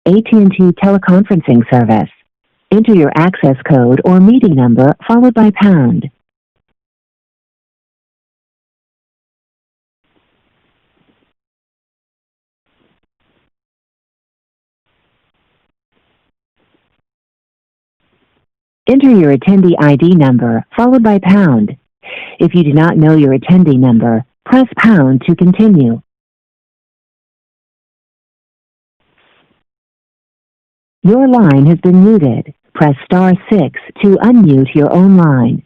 AT&T teleconferencing service. Enter your access code or meeting number followed by pound. Enter your attendee ID number followed by pound. If you do not know your attendee number, press pound to continue. Your line has been muted. Press *6 to unmute your own line.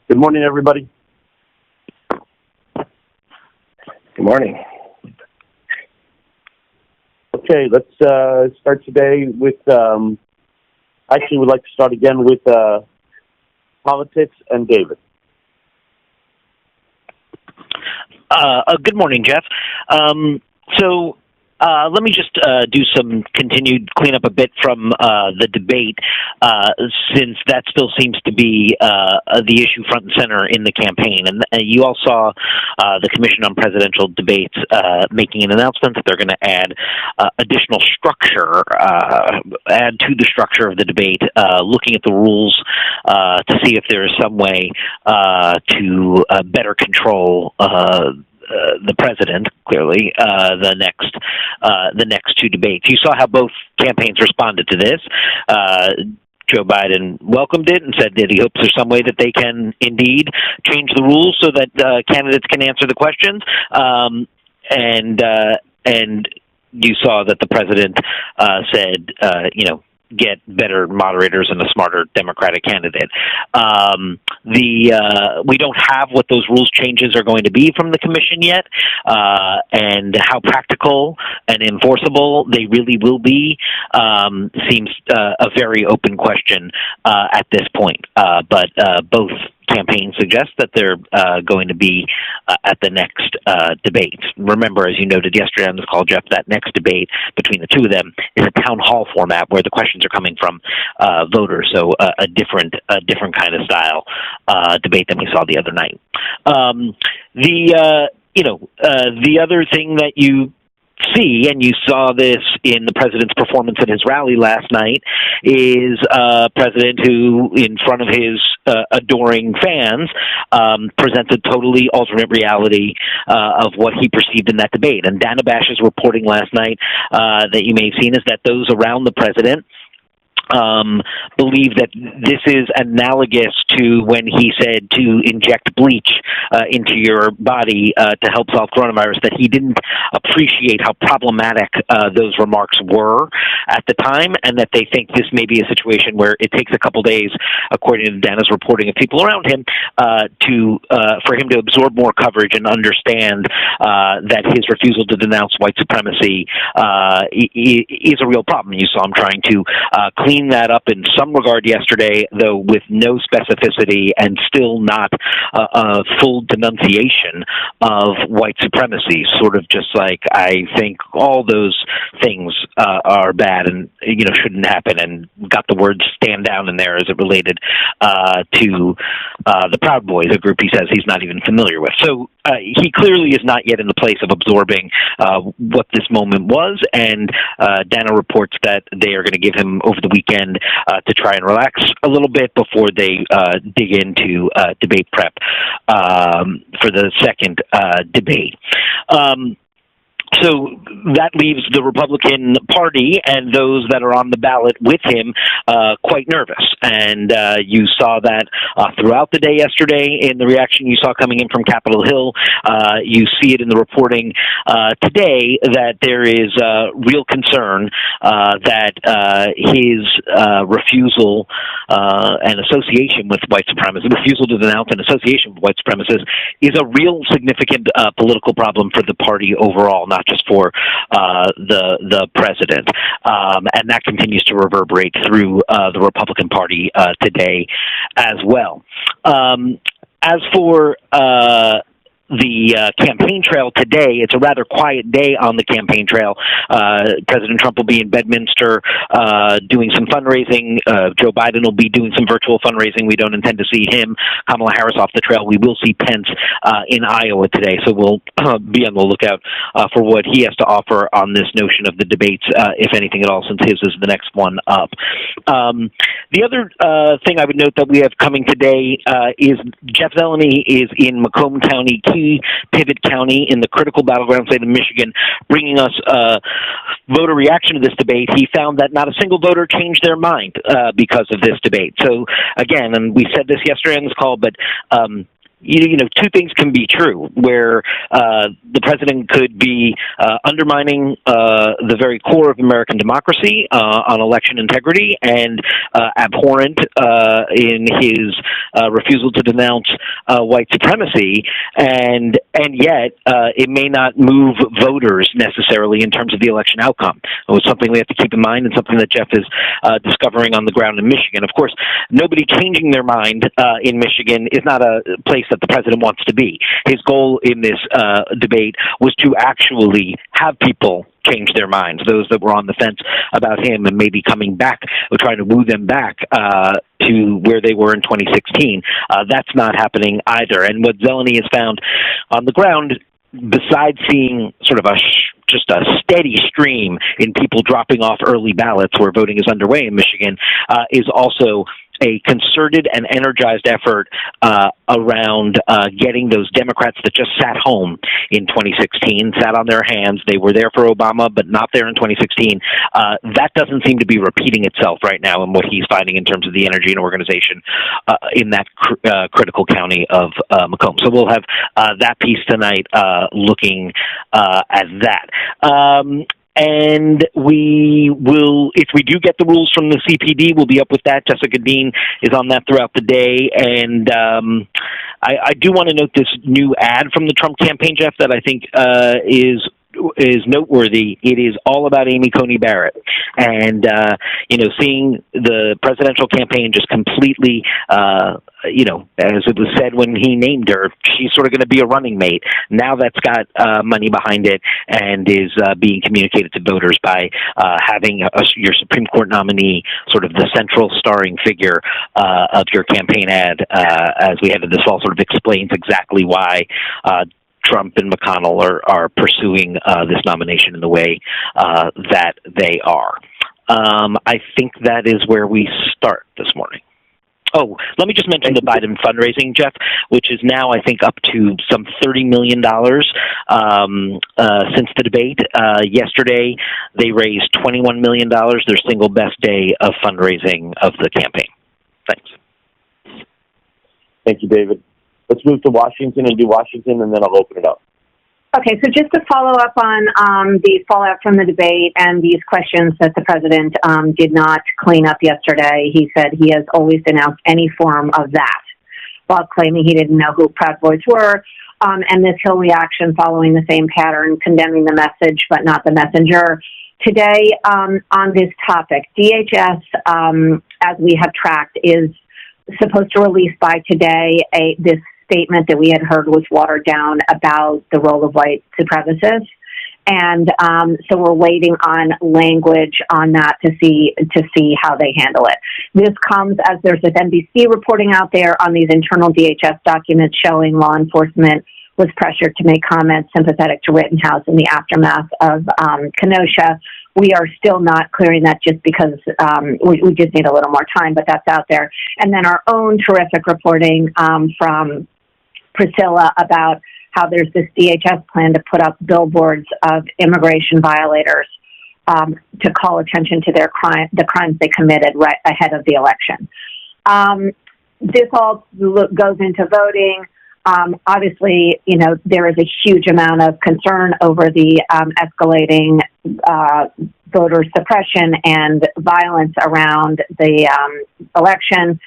Good morning, everybody. Good morning. Okay, let's start today with, actually we'd like to start again with politics and David. Good morning, Jeff. Let me just do some continued cleanup a bit from the debate, since that still seems to be the issue front and center in the campaign. And you all saw the Commission on Presidential Debates making an announcement that they're going to add additional structure, add to the structure of the debate, looking at the rules to see if there is some way to better control the president, clearly, the next two debates. You saw how both campaigns responded to this. Joe Biden welcomed it and said that he hopes there's some way that they can indeed change the rules so that candidates can answer the questions. And you saw that the president said, get better moderators and a smarter Democratic candidate. We don't have what those rules changes are going to be from the commission yet, and how practical and enforceable they really will be seems a very open question at this point. But both campaigns suggest that they're going to be at the next debate. Remember, as you noted yesterday on this call, Jeff, that next debate between the two of them is a town hall format where the questions are coming from voters, so a different kind of style debate than we saw the other night. The other thing that you see, and you saw this in the president's performance at his rally last night, is a president who, in front of his adoring fans, presents a totally alternate reality of what he perceived in that debate. And Dana Bash's reporting last night that you may have seen is that those around the president believe that this is analogous to when he said to inject bleach into your body to help solve coronavirus, that he didn't appreciate how problematic those remarks were at the time, and that they think this may be a situation where it takes a couple days, according to Dana's reporting of people around him, for him to absorb more coverage and understand that his refusal to denounce white supremacy is a real problem. You saw him trying to clean that up in some regard yesterday, though with no specificity and still not a full denunciation of white supremacy. Sort of just like, I think all those things are bad and shouldn't happen, and got the word "stand down" in there as it related to the Proud Boys, a group he says he's not even familiar with. So he clearly is not yet in the place of absorbing what this moment was, and Dana reports that they are going to give him over the weekend to try and relax a little bit before they dig into debate prep for the second debate. So that leaves the Republican Party and those that are on the ballot with him quite nervous. And you saw that throughout the day yesterday in the reaction you saw coming in from Capitol Hill. You see it in the reporting today that there is real concern that his refusal and association with white supremacists, refusal to denounce an association with white supremacists, is a real significant political problem for the party overall, not just for the president. And that continues to reverberate through the Republican Party today as well. As for the campaign trail today, it's a rather quiet day on the campaign trail. President Trump will be in Bedminster doing some fundraising. Joe Biden will be doing some virtual fundraising. We don't intend to see him. Kamala Harris off the trail. We will see Pence in Iowa today, so we'll be on the lookout for what he has to offer on this notion of the debates, if anything at all, since his is the next one up. The other thing I would note that we have coming today is Jeff Zeleny is in Macomb County, key pivot county in the critical battleground state of Michigan, bringing us voter reaction to this debate. He found that not a single voter changed their mind because of this debate. So again, and we said this yesterday on this call, but you know, two things can be true, where the president could be undermining the very core of American democracy on election integrity and abhorrent in his refusal to denounce white supremacy, and yet it may not move voters necessarily in terms of the election outcome. It was something we have to keep in mind, and something that Jeff is discovering on the ground in Michigan. Of course, nobody changing their mind in Michigan is not a place that the president wants to be. His goal in this debate was to actually have people change their minds, those that were on the fence about him and maybe coming back or trying to woo them back to where they were in 2016. That's not happening either. And what Zeleny has found on the ground, besides seeing sort of just a steady stream in people dropping off early ballots where voting is underway in Michigan, is also a concerted and energized effort around getting those Democrats that just sat home in 2016, sat on their hands. They were there for Obama, but not there in 2016. That doesn't seem to be repeating itself right now in what he's finding in terms of the energy and organization in that critical county of Macomb. So we'll have that piece tonight looking at that. And we will, if we do get the rules from the CPD, we'll be up with that. Jessica Dean is on that throughout the day. And I do want to note this new ad from the Trump campaign, Jeff, that I think is noteworthy. It is all about Amy Coney Barrett. And, seeing the presidential campaign just completely, as it was said when he named her, she's sort of going to be a running mate. Now that's got money behind it and is being communicated to voters by having your Supreme Court nominee sort of the central starring figure of your campaign ad as we head into this fall, sort of explains exactly why Trump and McConnell are pursuing this nomination in the way that they are. I think that is where we start this morning. Oh, let me just mention the Biden fundraising, Jeff, which is now, I think, up to some $30 million since the debate. Yesterday, they raised $21 million, their single best day of fundraising of the campaign. Thanks. Thank you, David. Let's move to Washington and do Washington, and then I'll open it up. Okay, so just to follow up on the fallout from the debate and these questions that the president did not clean up yesterday, he said he has always denounced any form of that, while claiming he didn't know who Proud Boys were, and this Hill reaction following the same pattern, condemning the message but not the messenger. Today, on this topic, DHS, as we have tracked, is supposed to release by today this statement that we had heard was watered down about the role of white supremacists. And so we're waiting on language on that to see how they handle it. This comes as there's this NBC reporting out there on these internal DHS documents showing law enforcement was pressured to make comments sympathetic to Rittenhouse in the aftermath of Kenosha. We are still not clearing that just because we just need a little more time, but that's out there. And then our own terrific reporting from Priscilla about how there's this DHS plan to put up billboards of immigration violators to call attention to the crimes they committed right ahead of the election. This all goes into voting. Obviously, there is a huge amount of concern over the escalating voter suppression and violence around the election.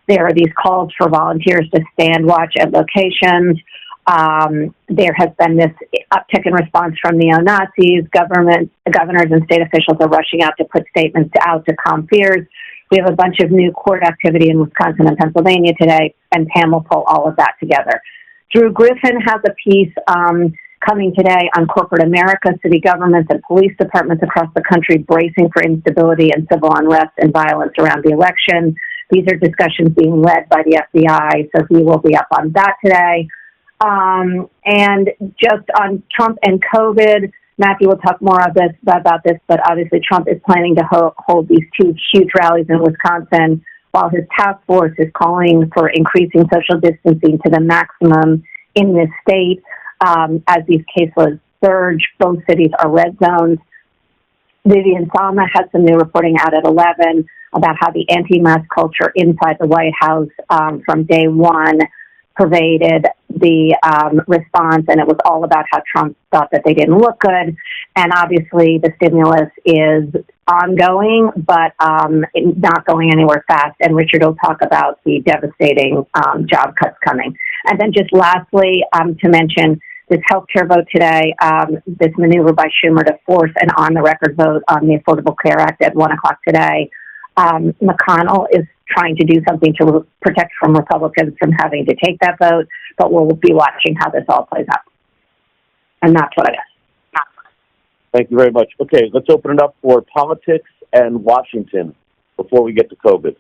There are these calls for volunteers to stand watch at locations. There has been this uptick in response from neo-Nazis. Governors and state officials are rushing out to put statements out to calm fears. We have a bunch of new court activity in Wisconsin and Pennsylvania today, and Pam will pull all of that together. Drew Griffin has a piece coming today on corporate America, city governments, and police departments across the country bracing for instability and civil unrest and violence around the election. These are discussions being led by the FBI, so he will be up on that today. And just on Trump and COVID, Matthew will talk more about this, but obviously Trump is planning to hold these two huge rallies in Wisconsin, while his task force is calling for increasing social distancing to the maximum in this state. As these cases surge, both cities are red zones. Vivian Salma has some new reporting out at 11 about how the anti-mask culture inside the White House from day one pervaded the response, and it was all about how Trump thought that they didn't look good. And obviously the stimulus is ongoing, but not going anywhere fast. And Richard will talk about the devastating job cuts coming. And then just lastly, to mention this healthcare vote today, this maneuver by Schumer to force an on-the-record vote on the Affordable Care Act at 1 o'clock today. McConnell is trying to do something to protect from Republicans from having to take that vote, but we'll be watching how this all plays out. And that's what it is. Thank you very much. Okay, let's open it up for politics and Washington before we get to COVID.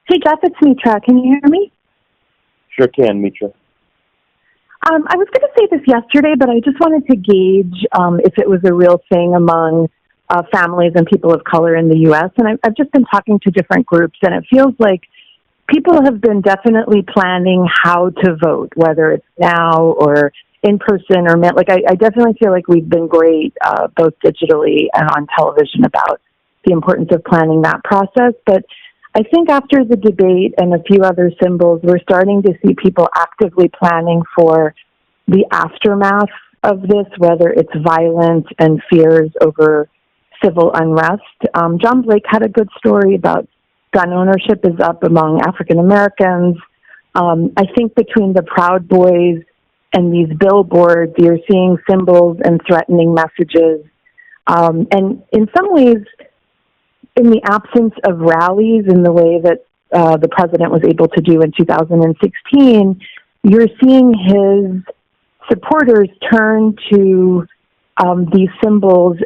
Hey, Jeff, it's Mitra. Can you hear me? Sure can, Mitra. I was going to say this yesterday, but I just wanted to gauge if it was a real thing among families and people of color in the U.S. And I've just been talking to different groups, and it feels like people have been definitely planning how to vote, whether it's now or in person or I definitely feel like we've been great, both digitally and on television, about the importance of planning that process. But I think after the debate and a few other symbols, we're starting to see people actively planning for the aftermath of this, whether it's violence and fears over civil unrest. John Blake had a good story about gun ownership is up among African Americans. I think between the Proud Boys and these billboards, you're seeing symbols and threatening messages. And in some ways, in the absence of rallies in the way that the president was able to do in 2016, you're seeing his supporters turn to these symbols.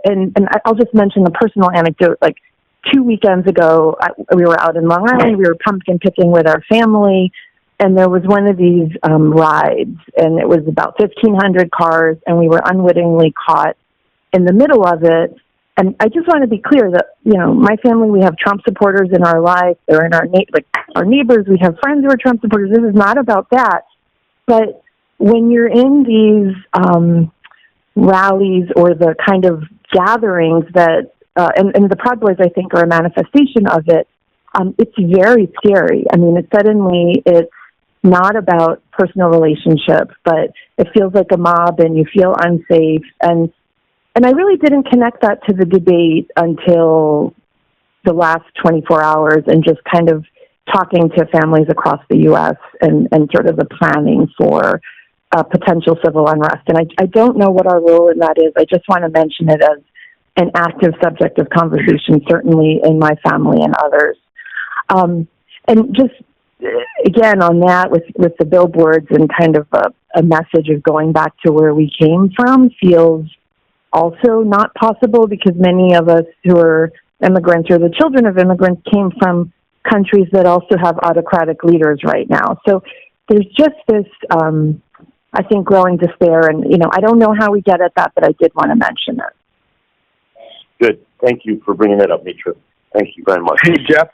And I'll just mention a personal anecdote. Like 2 weekends ago, we were out in Long Island. We were pumpkin picking with our family, and there was one of these rides, and it was about 1,500 cars, and we were unwittingly caught in the middle of it. And I just want to be clear that, my family, we have Trump supporters in our life. They're in our neighbors. We have friends who are Trump supporters. This is not about that. But when you're in these rallies or the kind of gatherings that, and the Proud Boys, I think, are a manifestation of it, it's very scary. I mean, it's not about personal relationships, but it feels like a mob and you feel unsafe. And I really didn't connect that to the debate until the last 24 hours and just kind of talking to families across the U.S. and sort of the planning for potential civil unrest. And I don't know what our role in that is. I just want to mention it as an active subject of conversation, certainly in my family and others. And just, again, on that, with the billboards and kind of a message of going back to where we came from feels also not possible, because many of us who are immigrants or the children of immigrants came from countries that also have autocratic leaders right now. So there's just this, I think, growing despair. And, I don't know how we get at that, but I did want to mention it. Good. Thank you for bringing that up, Mitra. Thank you very much. Hey, Jeff.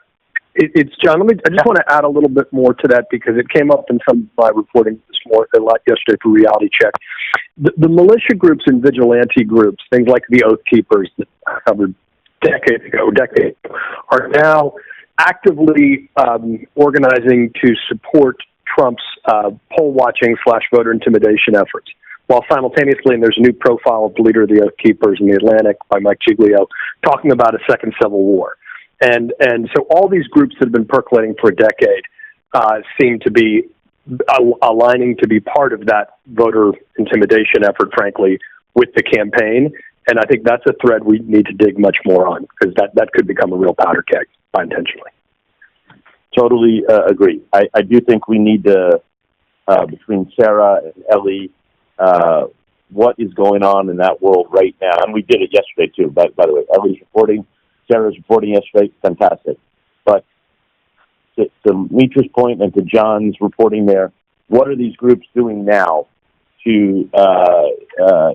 It's John. I just want to add a little bit more to that because it came up in some of my reporting this morning, yesterday for Reality Check. The militia groups and vigilante groups, things like the Oath Keepers that I covered decades ago, are now actively organizing to support Trump's poll watching / voter intimidation efforts. While simultaneously, and there's a new profile of the leader of the Oath Keepers in the Atlantic by Mike Giglio, talking about a second civil war. And so all these groups that have been percolating for a decade seem to be aligning to be part of that voter intimidation effort, frankly, with the campaign. And I think that's a thread we need to dig much more on because that could become a real powder keg unintentionally. Totally agree. I do think we need to, between Sarah and Ellie, what is going on in that world right now. And we did it yesterday, too, by the way. Ellie's reporting. Sarah's reporting yesterday, fantastic. But to Mitra's point and to John's reporting there, what are these groups doing now to,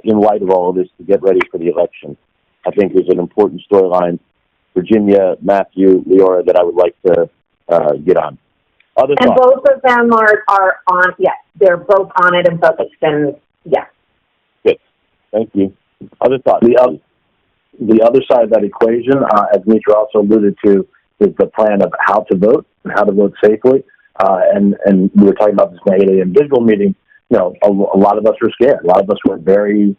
in light of all of this, to get ready for the election? I think is an important storyline. Virginia, Matthew, Leora, that I would like to get on. Other and thoughts? Both of them are on, yes, they're both on it and focused, and yes. Good. Thank you. Other thoughts? The other side of that equation, as Mitra also alluded to, is the plan of how to vote and how to vote safely. And we were talking about this in the 8 a.m. digital meeting. A lot of us were scared. A lot of us were very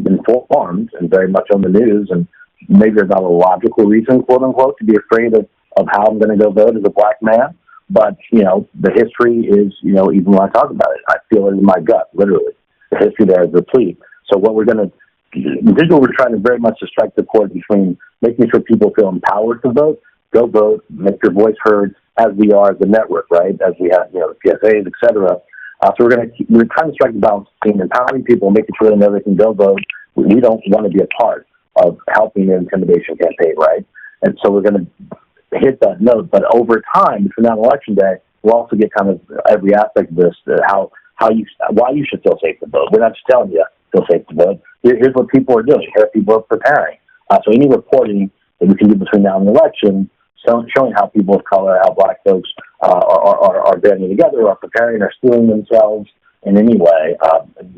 informed and very much on the news. And maybe there's not a logical reason, quote unquote, to be afraid of how I'm going to go vote as a black man. But, the history is, even when I talk about it, I feel it in my gut, literally. The history there is replete. So what we're going to digital, we're trying to very much to strike the chord between making sure people feel empowered to vote, go vote, make your voice heard, as we are as a network, right? As we have, the PSAs, et cetera. So we're trying to strike the balance between empowering people, making sure they know they can go vote. We don't want to be a part of helping the intimidation campaign, right? And so we're going to hit that note. But over time, between now and Election Day, we'll also get kind of every aspect of this, why you should feel safe to vote. We're not just telling you feel safe to vote. Here's what people are doing. Here people are preparing. So any reporting that we can do between now and the election, showing how people of color, how black folks are banding together, are preparing, are stealing themselves in any way,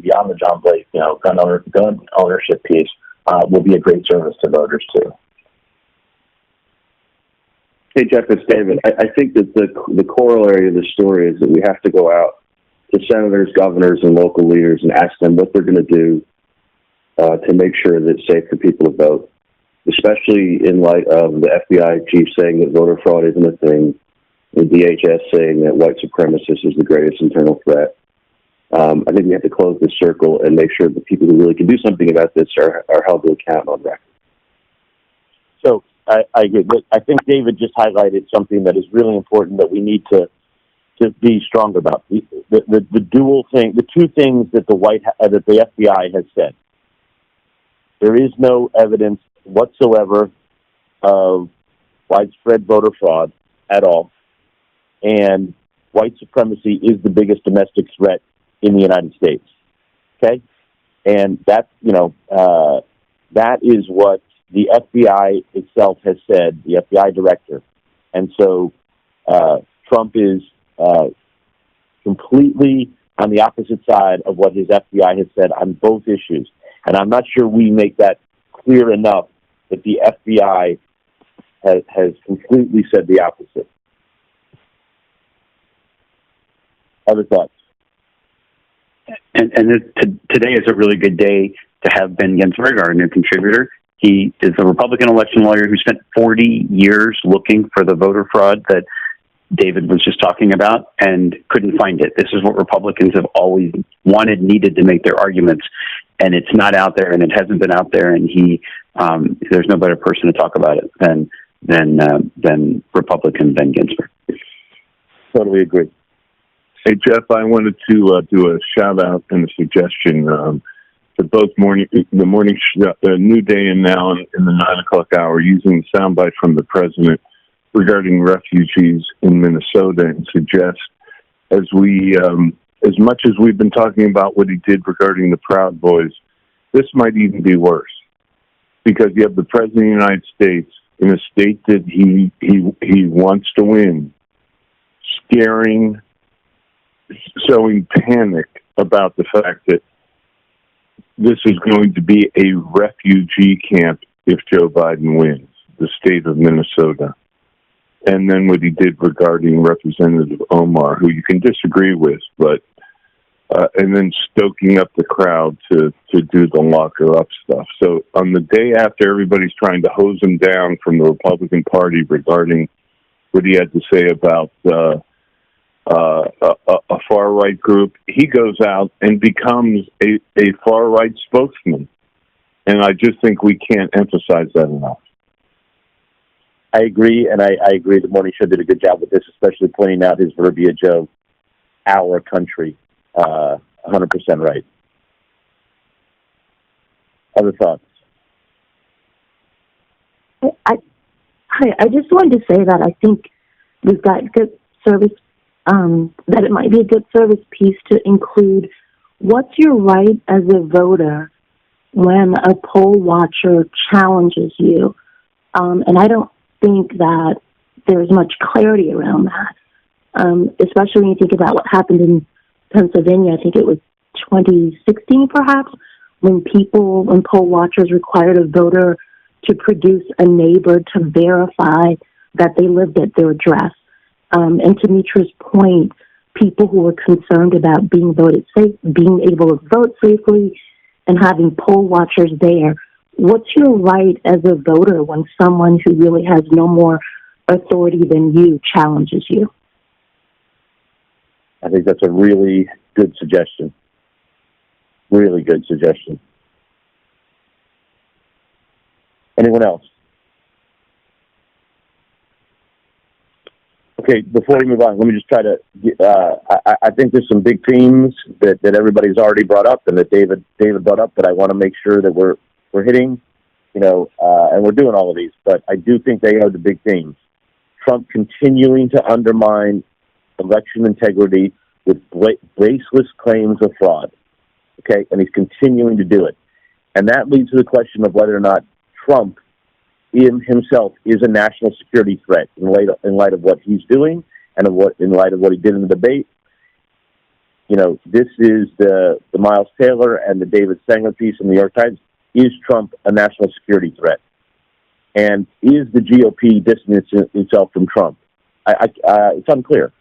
beyond the John Blake, gun ownership piece, will be a great service to voters too. Hey, Jeff, it's David. I think that the corollary of the story is that we have to go out to senators, governors, and local leaders and ask them what they're going to do to make sure that it's safe for people to vote, especially in light of the FBI chief saying that voter fraud isn't a thing, the DHS saying that white supremacist is the greatest internal threat. I think we have to close this circle and make sure that people who really can do something about this are held to account on record. So I agree. I think David just highlighted something that is really important that we need to be stronger about. The dual thing, the two things that that the FBI has said. There is no evidence whatsoever of widespread voter fraud at all, and white supremacy is the biggest domestic threat in the United States. Okay, and that that is what the FBI itself has said, the FBI director, and so Trump is completely on the opposite side of what his FBI has said on both issues. And I'm not sure we make that clear enough that the FBI has completely said the opposite. Other thoughts? And today is a really good day to have Ben Ginsberg, our new contributor. He is a Republican election lawyer who spent 40 years looking for the voter fraud that David was just talking about and couldn't find it. This is what Republicans have always wanted, needed to make their arguments, and it's not out there, and it hasn't been out there, and there's no better person to talk about it than Republican Ben Ginsberg. Totally agree. Hey, Jeff, I wanted to do a shout-out and a suggestion to both the New Day and Now in the 9 o'clock hour, using the soundbite from the president regarding refugees in Minnesota, and suggest as much as we've been talking about what he did regarding the Proud Boys, this might even be worse, because you have the President of the United States in a state that he wants to win, showing panic about the fact that this is going to be a refugee camp if Joe Biden wins, the state of Minnesota. And then what he did regarding Representative Omar, who you can disagree with, but and then stoking up the crowd to do the lock her up stuff. So on the day after everybody's trying to hose him down from the Republican Party regarding what he had to say about a far-right group, he goes out and becomes a far-right spokesman. And I just think we can't emphasize that enough. I agree, and I agree the Morning Show did a good job with this, especially pointing out his verbiage of our country. 100% right. Other thoughts? I just wanted to say that I think we've got good service, that it might be a good service piece to include what's your right as a voter when a poll watcher challenges you. And I don't think that there's much clarity around that, especially when you think about what happened in Pennsylvania. I think it was 2016, perhaps, when poll watchers required a voter to produce a neighbor to verify that they lived at their address. And to Mitra's point, people who were concerned about being able to vote safely and having poll watchers there. What's your right as a voter when someone who really has no more authority than you challenges you? I think that's a really good suggestion. Really good suggestion. Anyone else? Okay, before we move on, let me just try to I think there's some big themes that everybody's already brought up and that David brought up, but I want to make sure that we're hitting, and we're doing all of these, but I do think they are the big themes. Trump continuing to undermine election integrity with baseless claims of fraud, okay? And he's continuing to do it. And that leads to the question of whether or not Trump himself is a national security threat in light of what he's doing and in light of what he did in the debate. This is the Miles Taylor and the David Sanger piece in the New York Times. Is Trump a national security threat? And is the GOP distancing itself from Trump? It's unclear.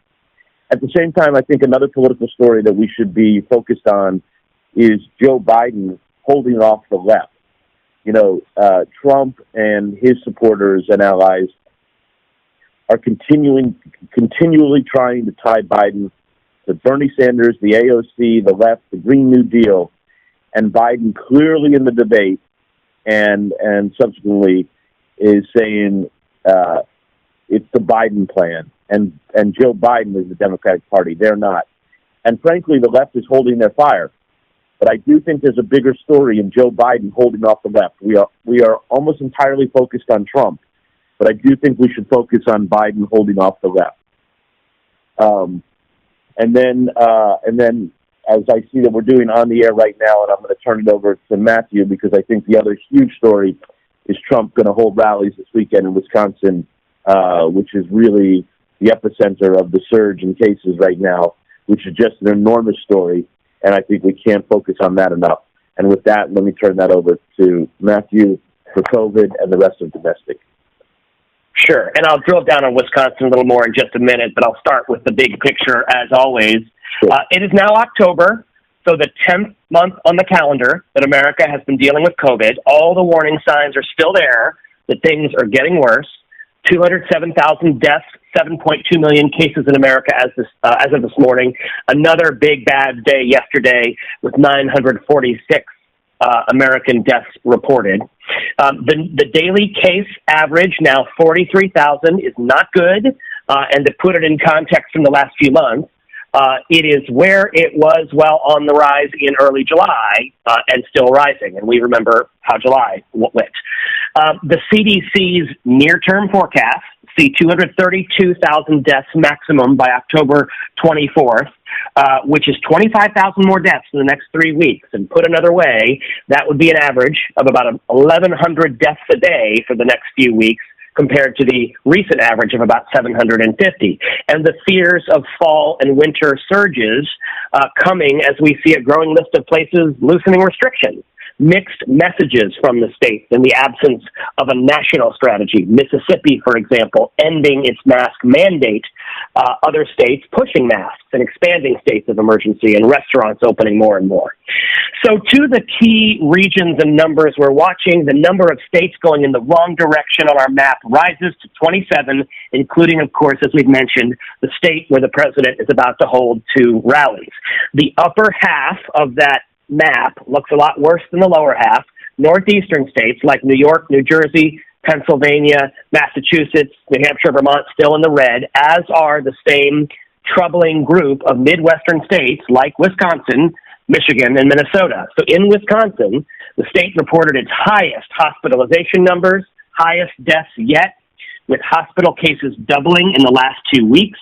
At the same time, I think another political story that we should be focused on is Joe Biden holding off the left. Trump and his supporters and allies are continually trying to tie Biden to Bernie Sanders, the AOC, the left, the Green New Deal, and Biden clearly in the debate and subsequently is saying it's the Biden plan, and Joe Biden is the Democratic Party. They're not. And frankly, the left is holding their fire. But I do think there's a bigger story in Joe Biden holding off the left. We are almost entirely focused on Trump, but I do think we should focus on Biden holding off the left. And then as I see that we're doing on the air right now, and I'm going to turn it over to Matthew because I think the other huge story is Trump going to hold rallies this weekend in Wisconsin, which is really the epicenter of the surge in cases right now, which is just an enormous story. And I think we can't focus on that enough. And with that, let me turn that over to Matthew for COVID and the rest of domestic. Sure. And I'll drill down on Wisconsin a little more in just a minute, but I'll start with the big picture as always. Sure. It is now October, so the 10th month on the calendar that America has been dealing with COVID. All the warning signs are still there that things are getting worse. 207,000 deaths, 7.2 million cases in America as of this morning. Another big bad day yesterday with 946 American deaths reported. The daily case average, now 43,000, is not good. And to put it in context from the last few months, it is where it was on the rise in early July and still rising. And we remember how July went. The CDC's near-term forecast see 232,000 deaths maximum by October 24th, which is 25,000 more deaths in the next 3 weeks. And put another way, that would be an average of about 1,100 deaths a day for the next few weeks, compared to the recent average of about 750. And the fears of fall and winter surges coming as we see a growing list of places loosening restrictions. Mixed messages from the states in the absence of a national strategy. Mississippi, for example, ending its mask mandate. Other states pushing masks and expanding states of emergency, and restaurants opening more and more. So to the key regions and numbers we're watching, the number of states going in the wrong direction on our map rises to 27, including, of course, as we've mentioned, the state where the president is about to hold 2 rallies. The upper half of that map looks a lot worse than the lower half. Northeastern states like New York, New Jersey, Pennsylvania, Massachusetts, New Hampshire, Vermont still in the red, as are the same troubling group of Midwestern states like Wisconsin, Michigan, and Minnesota. So in Wisconsin, the state reported its highest hospitalization numbers, highest deaths yet, with hospital cases doubling in the last 2 weeks.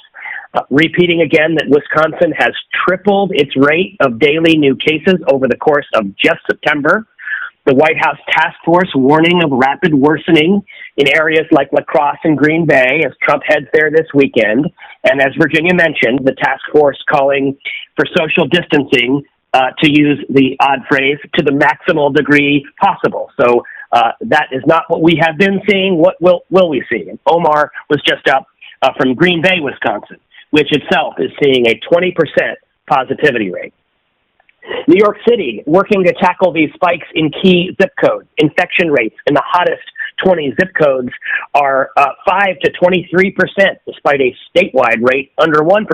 Repeating again that Wisconsin has tripled its rate of daily new cases over the course of just September. The White House task force warning of rapid worsening in areas like La Crosse and Green Bay as Trump heads there this weekend. And as Virginia mentioned, the task force calling for social distancing, to use the odd phrase, to the maximal degree possible. So that is not what we have been seeing. What will we see? And Omar was just up from Green Bay, Wisconsin, which itself is seeing a 20% positivity rate. New York City, working to tackle these spikes in key zip codes. Infection rates in the hottest 20 zip codes are 5 to 23%, despite a statewide rate under 1%.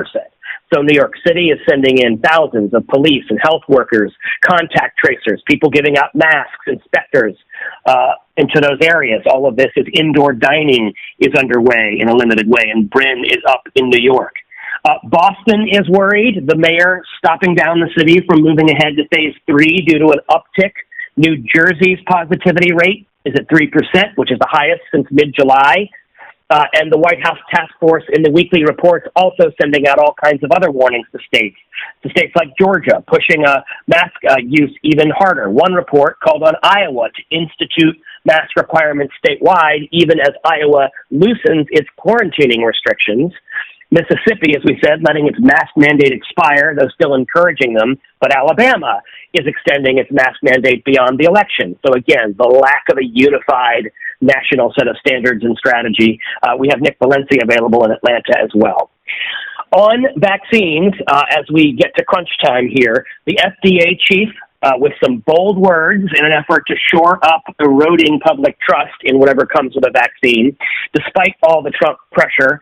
So New York City is sending in thousands of police and health workers, contact tracers, people giving out masks, inspectors into those areas. All of this is indoor dining is underway in a limited way, and Bryn is up in New York. Boston is worried. The mayor stopping down the city from moving ahead to phase 3 due to an uptick. New Jersey's positivity rate is at 3%, which is the highest since mid-July. And the White House task force in the weekly reports also sending out all kinds of other warnings to states. To states like Georgia, pushing mask use even harder. One report called on Iowa to institute mask requirements statewide, even as Iowa loosens its quarantining restrictions. Mississippi, as we said, letting its mask mandate expire, though still encouraging them. But Alabama is extending its mask mandate beyond the election. So again, the lack of a unified national set of standards and strategy. We have Nick Valencia available in Atlanta as well. On vaccines, as we get to crunch time here, the FDA chief, with some bold words in an effort to shore up eroding public trust in whatever comes with a vaccine, despite all the Trump pressure,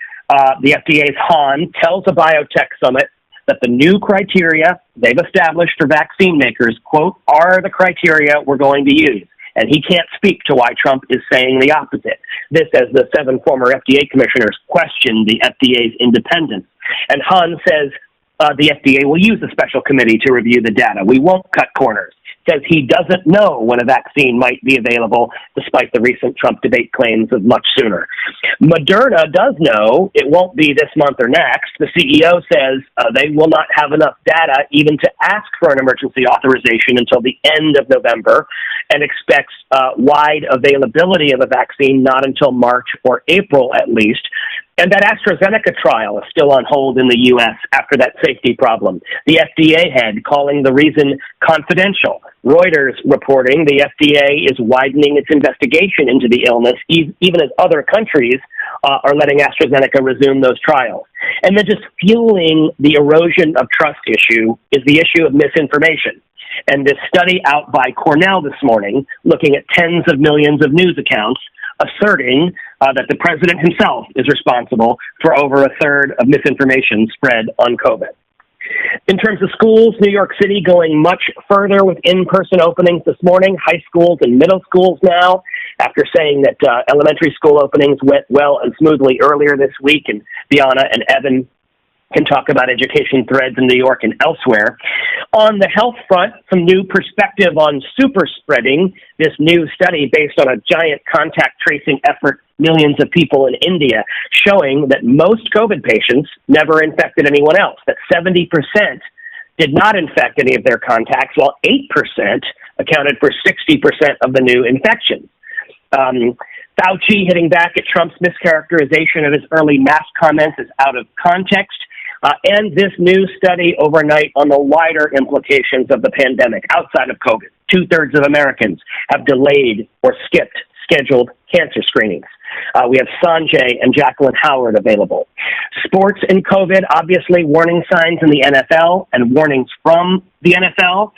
the FDA's Hahn tells a biotech summit that the new criteria they've established for vaccine makers, quote, are the criteria we're going to use. And he can't speak to why Trump is saying the opposite. This as the 7 former FDA commissioners question the FDA's independence. And Hahn says the FDA will use a special committee to review the data. We won't cut corners. Says he doesn't know when a vaccine might be available, despite the recent Trump debate claims of much sooner. Moderna does know it won't be this month or next. The CEO says they will not have enough data even to ask for an emergency authorization until the end of November, and expects wide availability of a vaccine not until March or April at least. And that AstraZeneca trial is still on hold in the U.S. after that safety problem. The FDA head calling the reason confidential. Reuters reporting the FDA is widening its investigation into the illness, even as other countries are letting AstraZeneca resume those trials. And then just fueling the erosion of trust issue is the issue of misinformation. And this study out by Cornell this morning, looking at tens of millions of news accounts, asserting that the president himself is responsible for over a third of misinformation spread on COVID. In terms of schools, New York City going much further with in-person openings this morning, high schools and middle schools now, after saying that elementary school openings went well and smoothly earlier this week. And Bianna and Evan can talk about education threads in New York and elsewhere. On the health front, some new perspective on super spreading, this new study based on a giant contact tracing effort, millions of people in India, showing that most COVID patients never infected anyone else, that 70% did not infect any of their contacts, while 8% accounted for 60% of the new infections. Fauci hitting back at Trump's mischaracterization of his early mask comments is out of context. And this new study overnight on the wider implications of the pandemic outside of COVID. 2/3 of Americans have delayed or skipped scheduled cancer screenings. We have Sanjay and Jacqueline Howard available. Sports and COVID, obviously warning signs in the NFL and warnings from the NFL.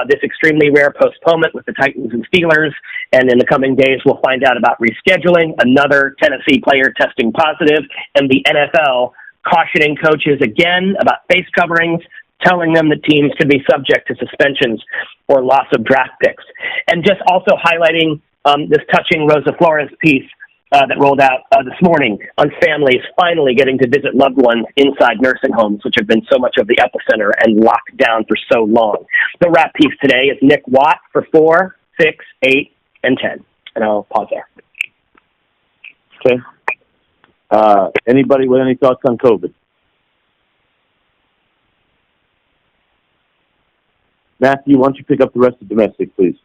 This extremely rare postponement with the Titans and Steelers. And in the coming days, we'll find out about rescheduling, another Tennessee player testing positive, and the NFL cautioning coaches again about face coverings, telling them that teams could be subject to suspensions or loss of draft picks. And just also highlighting this touching Rosa Flores piece that rolled out this morning on families finally getting to visit loved ones inside nursing homes, which have been so much of the epicenter and locked down for so long. The wrap piece today is Nick Watt for 4, 6, 8, and 10. And I'll pause there. Okay. Anybody with any thoughts on COVID? Matthew, why don't you pick up the rest of domestic, please?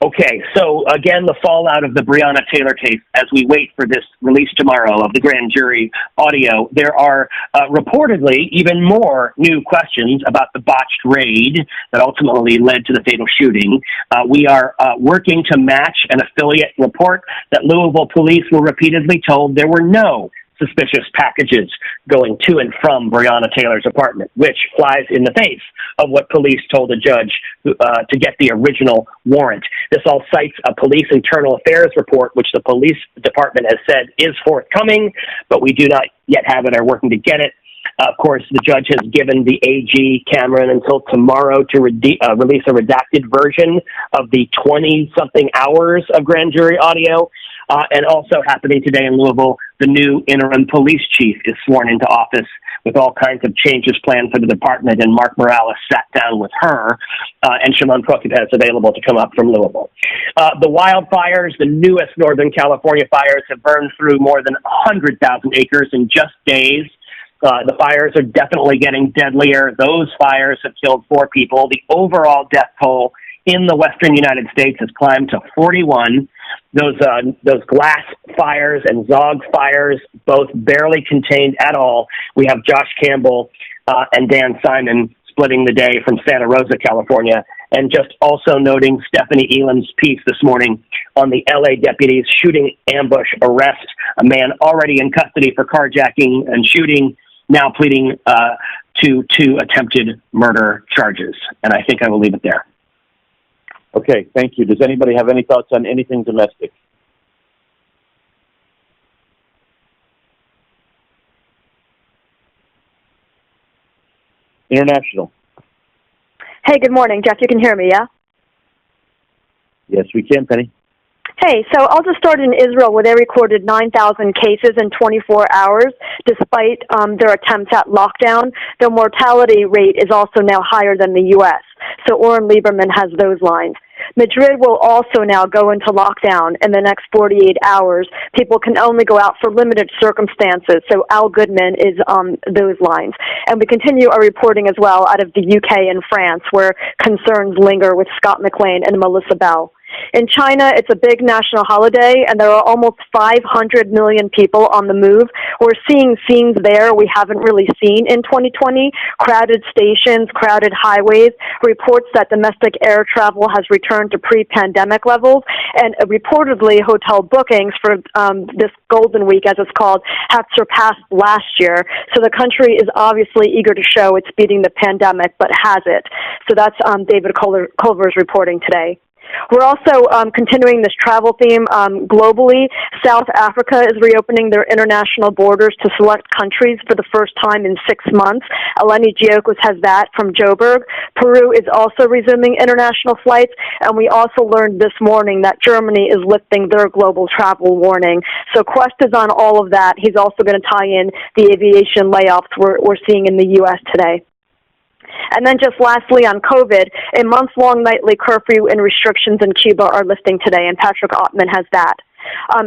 Okay, so again, the fallout of the Breonna Taylor case as we wait for this release tomorrow of the grand jury audio. There are reportedly even more new questions about the botched raid that ultimately led to the fatal shooting. We are working to match an affiliate report that Louisville police were repeatedly told there were no suspicious packages going to and from Breonna Taylor's apartment, which flies in the face of what police told a judge to get the original warrant. This all cites a police internal affairs report, which the police department has said is forthcoming, but we do not yet have it or are working to get it. Of course, the judge has given the AG, Cameron, until tomorrow to release a redacted version of the 20-something hours of grand jury audio. And also happening today in Louisville, the new interim police chief is sworn into office with all kinds of changes planned for the department, and Mark Morales sat down with her, and Shimon Prokupet is available to come up from Louisville. The wildfires, the newest Northern California fires, have burned through more than 100,000 acres in just days. The fires are definitely getting deadlier. Those fires have killed 4 people. The overall death toll in the western United States has climbed to 41. Those glass fires and Zog fires, both barely contained at all. We have Josh Campbell and Dan Simon splitting the day from Santa Rosa, California. And just also noting Stephanie Elam's piece this morning on the LA deputies shooting ambush arrest, a man already in custody for carjacking and shooting, now pleading to 2 attempted murder charges. And I think I will leave it there. Okay, thank you. Does anybody have any thoughts on anything domestic? International. Hey, good morning. Jeff, you can hear me, yeah? Yes, we can, Penny. Hey, so I'll just start in Israel, where they recorded 9,000 cases in 24 hours. Despite their attempts at lockdown, their mortality rate is also now higher than the U.S. So Oren Lieberman has those lines. Madrid will also now go into lockdown in the next 48 hours. People can only go out for limited circumstances. So Al Goodman is on those lines. And we continue our reporting as well out of the UK and France, where concerns linger with Scott McLean and Melissa Bell. In China, it's a big national holiday, and there are almost 500 million people on the move. We're seeing scenes there we haven't really seen in 2020, crowded stations, crowded highways, reports that domestic air travel has returned to pre-pandemic levels, and reportedly hotel bookings for this Golden Week, as it's called, have surpassed last year. So the country is obviously eager to show it's beating the pandemic, but has it? So that's David Culver's reporting today. We're also continuing this travel theme globally. South Africa is reopening their international borders to select countries for the first time in 6 months. Eleni Giokos has that from Joburg. Peru is also resuming international flights, and we also learned this morning that Germany is lifting their global travel warning. So Quest is on all of that. He's also going to tie in the aviation layoffs we're seeing in the U.S. today. And then just lastly on COVID, a month-long nightly curfew and restrictions in Cuba are lifting today, and Patrick Ottman has that.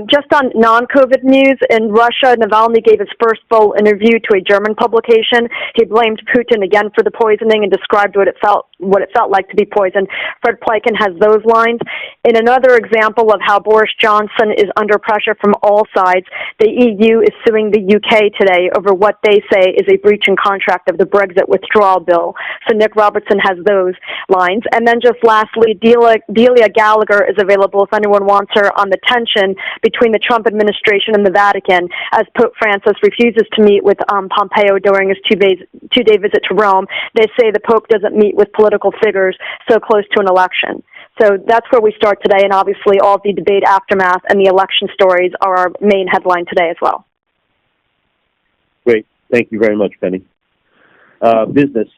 Just on non-COVID news, in Russia, Navalny gave his first full interview to a German publication. He blamed Putin again for the poisoning and described what it felt like to be poisoned. Fred Pleitgen has those lines. In another example of how Boris Johnson is under pressure from all sides, the EU is suing the UK today over what they say is a breach in contract of the Brexit withdrawal bill. So Nick Robertson has those lines. And then just lastly, Delia Gallagher is available if anyone wants her on the tension between the Trump administration and the Vatican, as Pope Francis refuses to meet with Pompeo during his two-day visit to Rome. They say the Pope doesn't meet with political figures so close to an election. So that's where we start today, and obviously all the debate aftermath and the election stories are our main headline today as well. Great. Thank you very much, Penny. Business.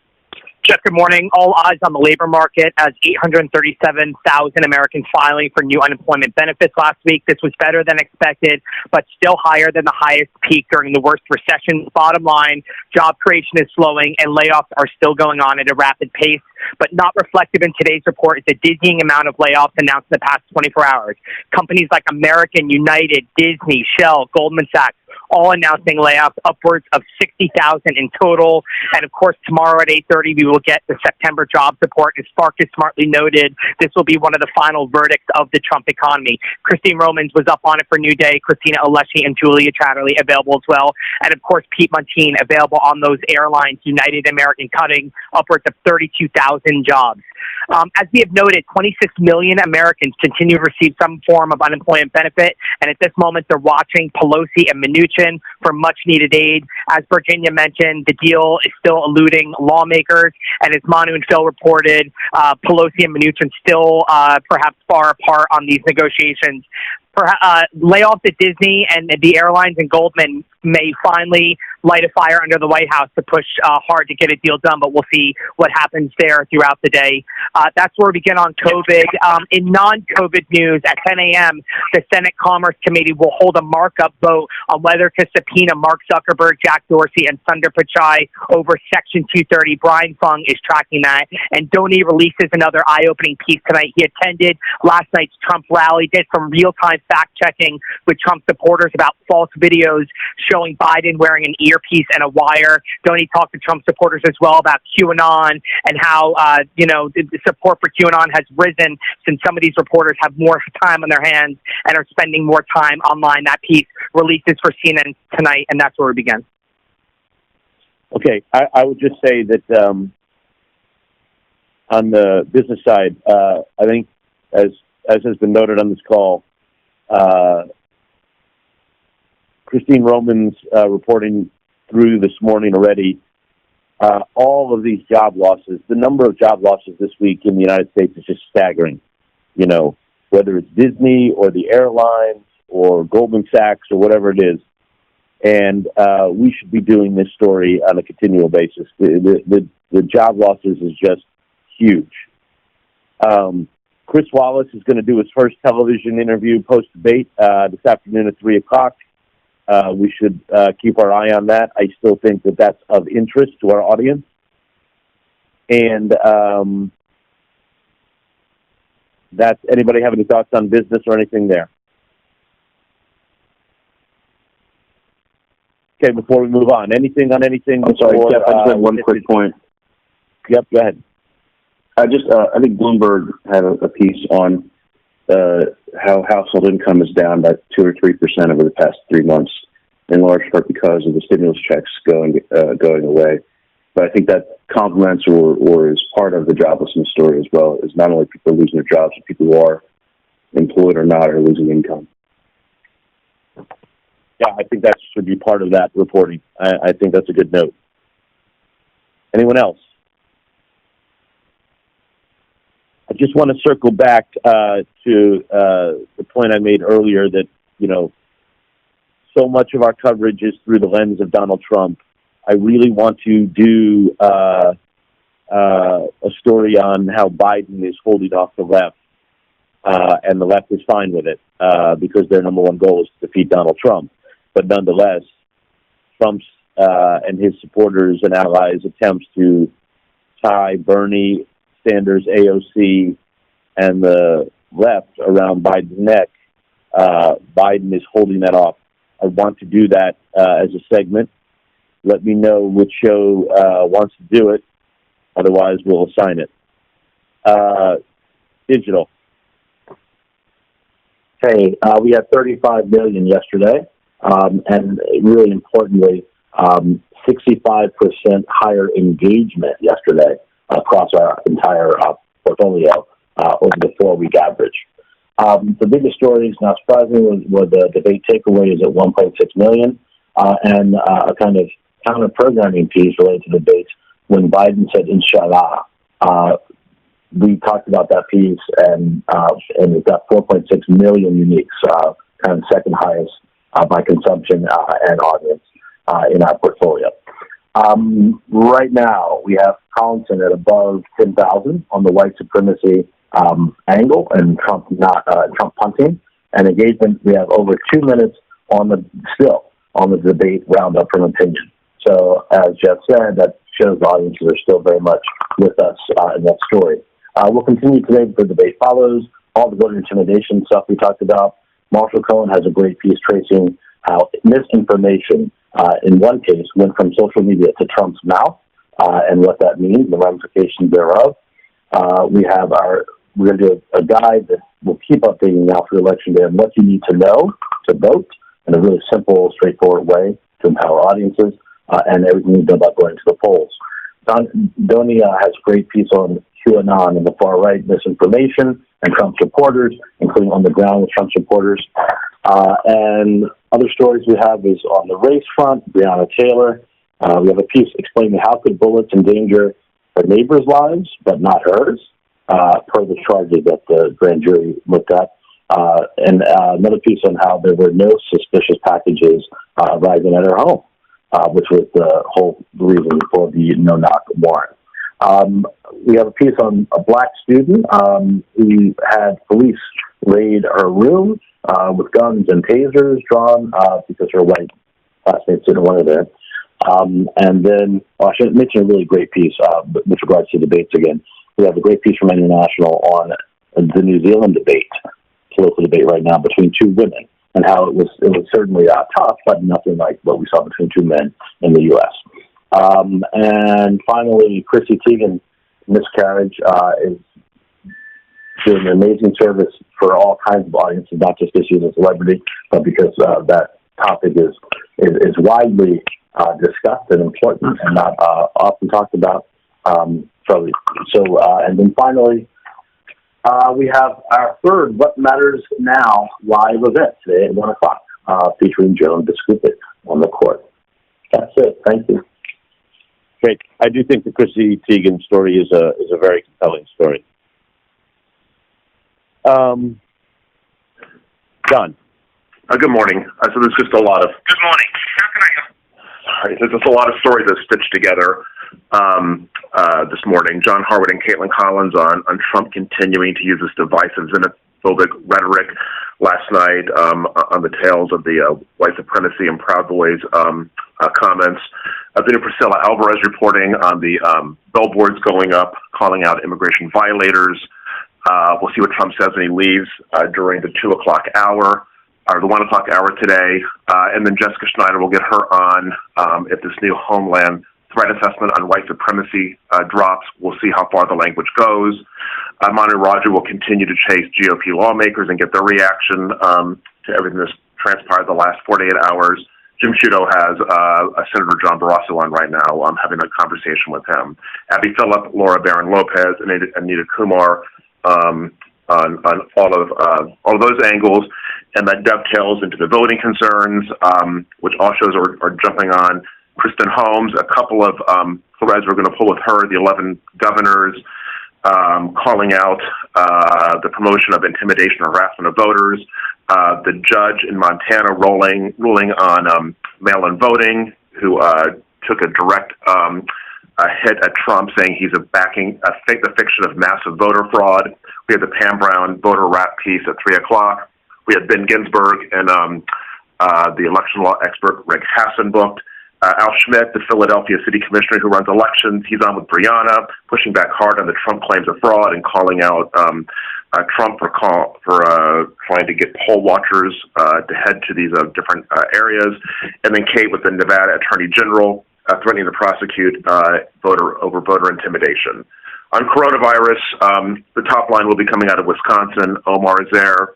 Jeff, good morning. All eyes on the labor market as 837,000 Americans filing for new unemployment benefits last week. This was better than expected, but still higher than the highest peak during the worst recession. Bottom line, job creation is slowing and layoffs are still going on at a rapid pace. But not reflective in today's report is the dizzying amount of layoffs announced in the past 24 hours. Companies like American, United, Disney, Shell, Goldman Sachs, all announcing layoffs, upwards of 60,000 in total. And of course, tomorrow at 8:30, we will get the September jobs report. As Farkas smartly noted, this will be one of the final verdicts of the Trump economy. Christine Romans was up on it for New Day, Christina Alessi and Julia Chatterley available as well. And of course, Pete Montine available on those airlines, United, American, cutting upwards of 32,000 jobs. As we have noted, 26 million Americans continue to receive some form of unemployment benefit, and at this moment they're watching Pelosi and Mnuchin for much-needed aid. As Virginia mentioned, the deal is still eluding lawmakers, and as Manu and Phil reported, Pelosi and Mnuchin still perhaps far apart on these negotiations. Layoffs at Disney and the airlines and Goldman may finally light a fire under the White House to push hard to get a deal done, but we'll see what happens there throughout the day. That's where we begin on COVID. In non-COVID news, at 10 a.m., the Senate Commerce Committee will hold a markup vote on whether to subpoena Mark Zuckerberg, Jack Dorsey, and Sundar Pichai over Section 230. Brian Fung is tracking that. And Doney releases another eye-opening piece tonight. He attended last night's Trump rally, did some real-time fact-checking with Trump supporters about false videos showing Biden wearing an earpiece and a wire. Doney talked to Trump supporters as well about QAnon and how, the support for QAnon has risen since some of these reporters have more time on their hands and are spending more time online. That piece releases for CNN tonight, and that's where we begin. Okay, I would just say that on the business side, I think, as has been noted on this call, Christine Romans reporting through this morning already, all of these job losses, the number of job losses this week in the United States is just staggering. You know, whether it's Disney or the airlines or Goldman Sachs or whatever it is. And we should be doing this story on a continual basis. The job losses is just huge. Chris Wallace is going to do his first television interview post-debate this afternoon at 3 o'clock. We should keep our eye on that. I still think that that's of interest to our audience. And anybody have any thoughts on business or anything there? Okay, before we move on, anything on anything? I'm sorry, Jeff, I just have one quick point. Yep, go ahead. I think Bloomberg had a piece on how household income is down by 2 or 3% over the past 3 months, in large part because of the stimulus checks going away. But I think that complements or is part of the joblessness story as well, is not only people losing their jobs, but people who are employed or not are losing income. Yeah, I think that should be part of that reporting. I think that's a good note. Anyone else? I just want to circle back to the point I made earlier that, so much of our coverage is through the lens of Donald Trump. I really want to do a story on how Biden is holding off the left, and the left is fine with it because their number one goal is to defeat Donald Trump. But nonetheless, Trump's and his supporters and allies' attempts to tie Bernie Sanders, AOC, and the left around Biden's neck, Biden is holding that off. I want to do that as a segment. Let me know which show wants to do it. Otherwise, we'll assign it. Digital. Hey, we had 35 million yesterday, and really importantly, 65% higher engagement yesterday across our entire portfolio over the 4-week average. The biggest stories, not surprisingly, were the debate takeaways at 1.6 million, and a kind of counter-programming piece related to the debates when Biden said, Inshallah. We talked about that piece, and we've got 4.6 million uniques, kind of second highest by consumption and audience in our portfolio. Right now, we have Collinson at above 10,000 on the white supremacy angle and Trump punting. And engagement, we have over 2 minutes on the debate roundup from opinion. So as Jeff said, that shows the audiences are still very much with us in that story. We'll continue today with the debate follows, all the voter intimidation stuff we talked about. Marshall Cohen has a great piece tracing how misinformation, in one case, went from social media to Trump's mouth, and what that means, the ramifications thereof. We're going to do a guide that will keep updating now for Election Day on what you need to know to vote in a really simple, straightforward way to empower audiences, and everything you know about going to the polls. Donnie has a great piece on QAnon and the far-right misinformation and Trump supporters, including on the ground with Trump supporters. And other stories we have is on the race front, Breonna Taylor. We have a piece explaining how could bullets endanger her neighbors' lives, but not hers, per the charges that the grand jury looked at. And another piece on how there were no suspicious packages arriving at her home, which was the whole reason for the no-knock warrant. We have a piece on a black student who had police raid her room with guns and tasers drawn because her white classmates didn't want her there. And then, I should mention a really great piece with regards to debates again. We have a great piece from International on the New Zealand debate, political debate right now between two women, and how it was certainly tough, but nothing like what we saw between two men in the U.S. And finally, Chrissy Teigen, miscarriage, is doing an amazing service for all kinds of audiences, not just issues of celebrity, but because that topic is widely discussed and important and not often talked about. And then finally, we have our third What Matters Now live event today at 1 o'clock, featuring Joan Biscupic on the court. That's it. Thank you. Great. I do think the Chrissy Teigen story is a very compelling story. John. Good morning. So there's just a lot of... Good morning. How can I help? Sorry, there's just a lot of stories that stitched together this morning. John Harwood and Caitlin Collins on Trump continuing to use this divisive xenophobic rhetoric last night on the tails of the white supremacy and Proud Boys comments. Then Priscilla Alvarez reporting on the billboards going up, calling out immigration violators. We'll see what Trump says when he leaves during the 2 o'clock hour, or the 1 o'clock hour today. And then Jessica Schneider will get her on if this new Homeland threat assessment on white supremacy drops. We'll see how far the language goes. Manu Raju will continue to chase GOP lawmakers and get their reaction to everything that's transpired the last 48 hours. Jim Sciutto has Senator John Barrasso on right now. I'm having a conversation with him. Abby Phillip, Laura Barron-Lopez, and Anita Kumar on all of those angles, and that dovetails into the voting concerns, which all shows are jumping on. Kristen Holmes, a couple of threads we're going to pull with her, the 11 governors, calling out the promotion of intimidation or harassment of voters. The judge in Montana ruling on mail-in voting, who took a direct hit at Trump, saying he's backing the fiction of massive voter fraud. We had the Pam Brown voter rap piece at 3 o'clock. We had Ben Ginsburg and the election law expert Rick Hassan booked. Al Schmidt, the Philadelphia city commissioner who runs elections, he's on with Brianna, pushing back hard on the Trump claims of fraud and calling out Trump for trying to get poll watchers to head to these different areas. And then Kate with the Nevada Attorney General threatening to prosecute voter intimidation. On coronavirus, the top line will be coming out of Wisconsin. Omar is there.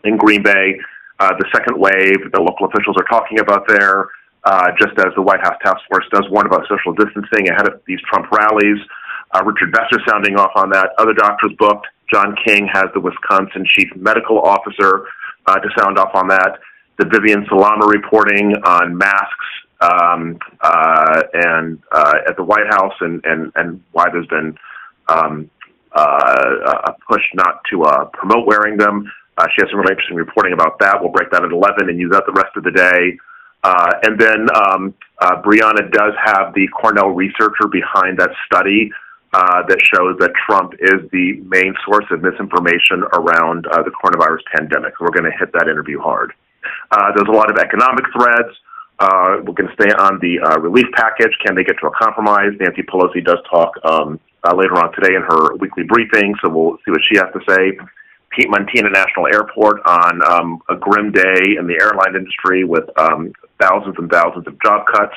In Green Bay, the second wave, the local officials are talking about there. Just as the White House task force does warn about social distancing ahead of these Trump rallies. Richard Besser sounding off on that. Other doctors booked. John King has the Wisconsin chief medical officer to sound off on that. The Vivian Salama reporting on masks and at the White House and why there's been a push not to promote wearing them. She has some really interesting reporting about that. We'll break that at 11 and use that the rest of the day. And then Brianna does have the Cornell researcher behind that study that shows that Trump is the main source of misinformation around the coronavirus pandemic. So we're going to hit that interview hard. There's a lot of economic threads. We're going to stay on the relief package. Can they get to a compromise? Nancy Pelosi does talk later on today in her weekly briefing, so we'll see what she has to say. Pete Montana National Airport on a grim day in the airline industry with thousands and thousands of job cuts.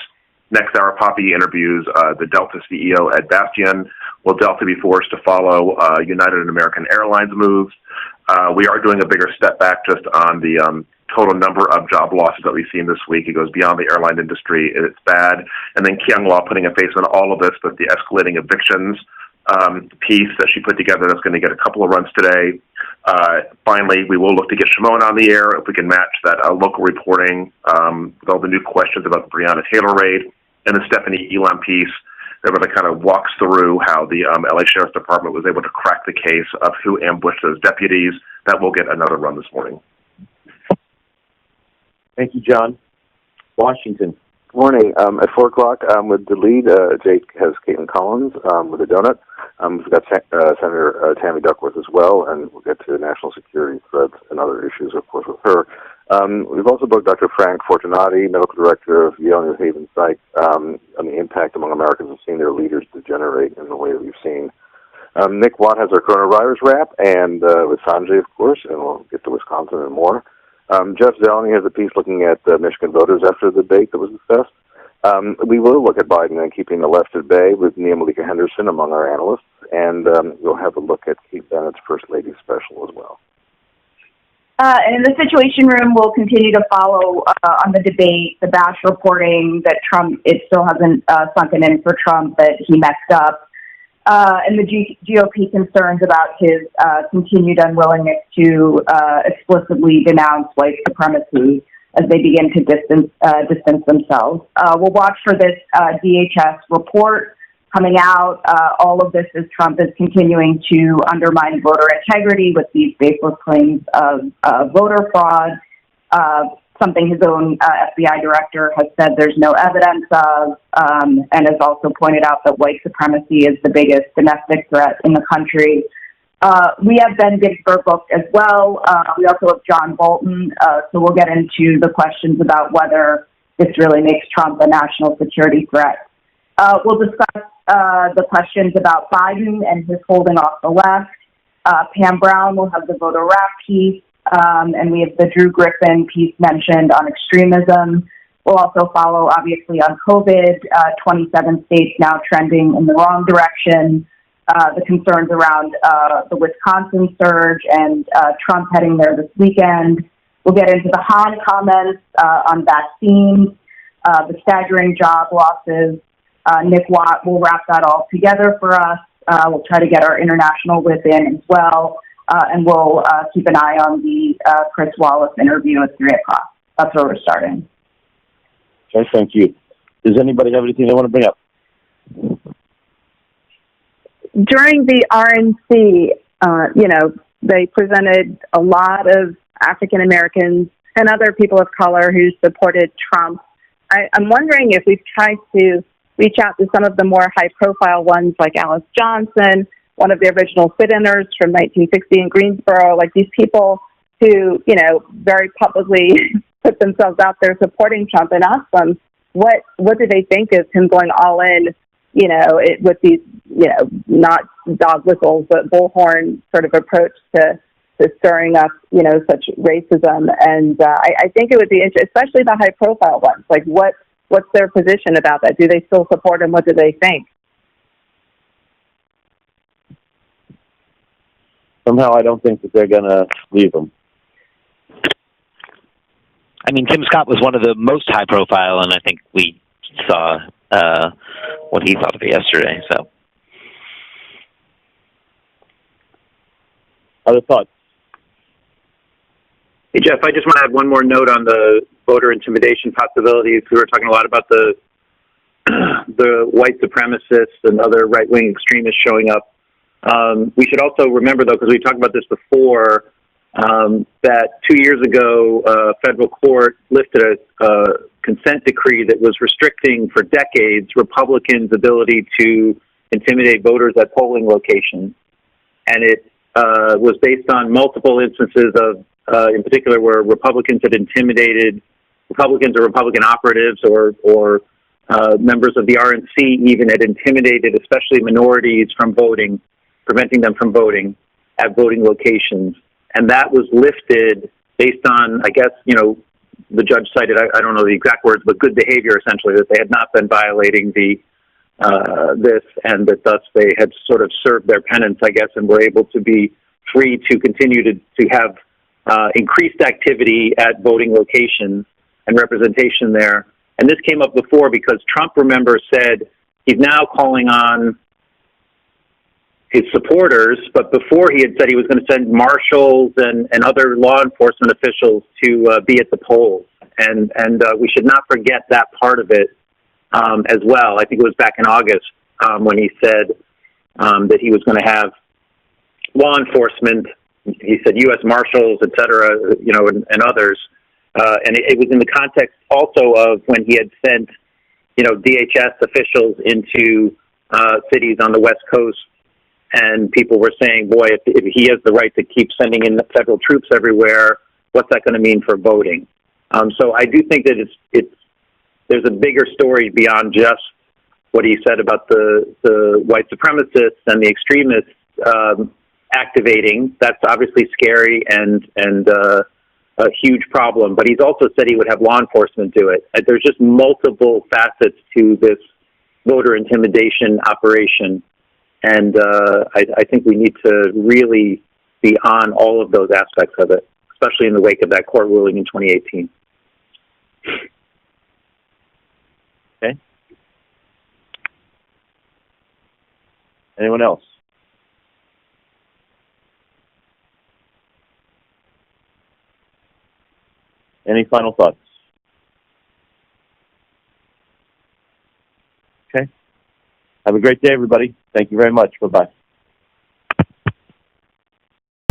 Next hour, Poppy interviews the Delta CEO, Ed Bastian. Will Delta be forced to follow United and American Airlines moves? We are doing a bigger step back just on the total number of job losses that we've seen this week. It goes beyond the airline industry. It's bad. And then Kyung Law putting a face on all of this with the escalating evictions piece that she put together that's going to get a couple of runs today. Finally, we will look to get Shimon on the air if we can match that local reporting with all the new questions about the Breonna Taylor raid, and the Stephanie Elam piece that really kind of walks through how the LA Sheriff's Department was able to crack the case of who ambushed those deputies. That will get another run this morning. Thank you, John. Washington. Morning. At 4 o'clock with the lead, Jake has Caitlin Collins with a donut. We've got Senator Tammy Duckworth as well, and we'll get to national security threats and other issues, of course, with her. We've also booked Dr. Frank Fortunati, medical director of Yale New Haven site, on the impact among Americans of seeing their leaders degenerate in the way that we've seen. Nick Watt has our coronavirus wrap, and with Sanjay, of course, and we'll get to Wisconsin and more. Jeff Zeleny has a piece looking at Michigan voters after the debate that was discussed. We will look at Biden and keeping the left at bay with Nia Malika Henderson among our analysts, and we'll have a look at Kate Bennett's First Lady special as well. And in the Situation Room, we'll continue to follow on the debate, the Bash reporting that Trump, it still hasn't sunken in for Trump, that he messed up, and the GOP concerns about his continued unwillingness to explicitly denounce white supremacy as they begin to distance themselves. We'll watch for this DHS report coming out. All of this as Trump is continuing to undermine voter integrity with these baseless claims of voter fraud, something his own FBI director has said there's no evidence of, and has also pointed out that white supremacy is the biggest domestic threat in the country. We have Ben Ginsburg booked as well. We also have John Bolton, so we'll get into the questions about whether this really makes Trump a national security threat. We'll discuss the questions about Biden and his holding off the left. Pam Brown will have the voter rap piece, and we have the Drew Griffin piece mentioned on extremism. We'll also follow, obviously, on COVID, 27 states now trending in the wrong direction, the concerns around the Wisconsin surge and Trump heading there this weekend. We'll get into the Hahn comments on vaccines, the staggering job losses. Nick Watt will wrap that all together for us. We'll try to get our international whip in as well, and we'll keep an eye on the Chris Wallace interview at 3 o'clock. That's where we're starting. Okay, thank you. Does anybody have anything they want to bring up? during the RNC, they presented a lot of African Americans and other people of color who supported Trump. I'm wondering if we've tried to reach out to some of the more high-profile ones, like Alice Johnson, one of the original sit-inners from 1960 in Greensboro, like these people who, very publicly put themselves out there supporting Trump, and ask them what do they think of him going all in, with these, not dog whistles, but bullhorn sort of approach to stirring up, such racism. And I think it would be interesting, especially the high-profile ones. Like, what's their position about that? Do they still support him? What do they think? Somehow, I don't think that they're going to leave him. I mean, Tim Scott was one of the most high-profile, and I think we saw what he thought of it yesterday. So, other thoughts? Hey, Jeff, I just want to add one more note on the voter intimidation possibilities. We were talking a lot about the white supremacists and other right-wing extremists showing up. We should also remember, though, because we talked about this before, that 2 years ago, a federal court lifted a consent decree that was restricting for decades Republicans' ability to intimidate voters at polling locations. And it was based on multiple instances of, in particular, where Republicans had intimidated Republicans or Republican operatives or members of the RNC even had intimidated, especially minorities, from voting, preventing them from voting at voting locations. And that was lifted based on, I guess, the judge cited, I don't know the exact words, but good behavior, essentially, that they had not been violating this, and that thus they had sort of served their penance, I guess, and were able to be free to continue to have increased activity at voting locations and representation there. And this came up before because Trump, remember, said he's now calling on his supporters, but before he had said he was going to send marshals and other law enforcement officials to be at the polls. And we should not forget that part of it as well. I think it was back in August when he said that he was going to have law enforcement. He said U.S. Marshals, et cetera, and others. And it was in the context also of when he had sent, DHS officials into cities on the West Coast. And people were saying, boy, if he has the right to keep sending in the federal troops everywhere, what's that going to mean for voting? So I do think that there's a bigger story beyond just what he said about the white supremacists and the extremists activating. That's obviously scary and a huge problem. But he's also said he would have law enforcement do it. There's just multiple facets to this voter intimidation operation. And I think we need to really be on all of those aspects of it, especially in the wake of that court ruling in 2018. Okay. Anyone else? Any final thoughts? Okay. Have a great day, everybody. Thank you very much. Bye-bye.